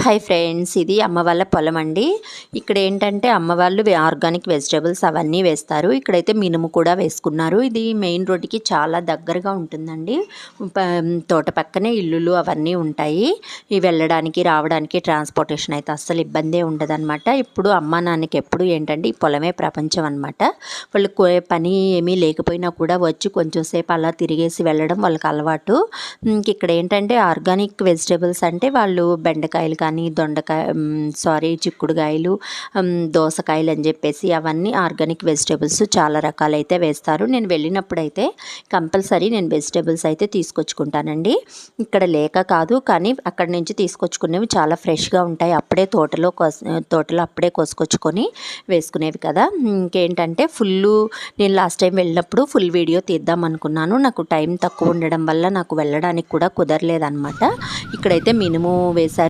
Hi friends, ఇది అమ్మ వాళ్ళ పొలం అండి. ఇక్కడ ఏంటంటే అమ్మ వాళ్ళు ఆర్గానిక్ వెజిటేబుల్స్ అవన్నీ వేస్తారు. ఇక్కడైతే మినుము కూడా వేసుకున్నారు. ఇది మెయిన్ రోడ్డుకి చాలా దగ్గరగా ఉంటుందండి. తోట పక్కనే ఇల్లులు అవన్నీ ఉంటాయి. ఇవి వెళ్ళడానికి రావడానికి ట్రాన్స్పోర్టేషన్ అయితే అస్సలు ఇబ్బందే ఉండదన్నమాట. ఇప్పుడు అమ్మ నాన్నకి ఎప్పుడు ఏంటంటే ఈ పొలమే ప్రపంచం అనమాట. వాళ్ళు పని ఏమీ లేకపోయినా కూడా వచ్చి కొంచెం సేపు అలా తిరిగేసి వెళ్ళడం వాళ్ళకి అలవాటు. ఇక్కడ ఏంటంటే ఆర్గానిక్ వెజిటేబుల్స్ అంటే వాళ్ళు బెండకాయలు కానీ చిక్కుడుకాయలు, దోసకాయలు అని చెప్పేసి అవన్నీ ఆర్గానిక్ వెజిటేబుల్స్ చాలా రకాలైతే వేస్తారు. నేను వెళ్ళినప్పుడైతే కంపల్సరీ నేను వెజిటేబుల్స్ అయితే తీసుకొచ్చుకుంటానండి. ఇక్కడ లేక కాదు, కానీ అక్కడి నుంచి తీసుకొచ్చుకునేవి చాలా ఫ్రెష్గా ఉంటాయి. అప్పుడే తోటలో అప్పుడే కోసుకొచ్చుకొని వేసుకునేవి కదా. ఇంకేంటంటే నేను లాస్ట్ టైం వెళ్ళినప్పుడు ఫుల్ వీడియో తీద్దాం అనుకున్నాను. నాకు టైం తక్కువ ఉండడం వల్ల నాకు వెళ్ళడానికి కూడా కుదరలేదన్నమాట. ఇక్కడైతే మినుము వేశారు.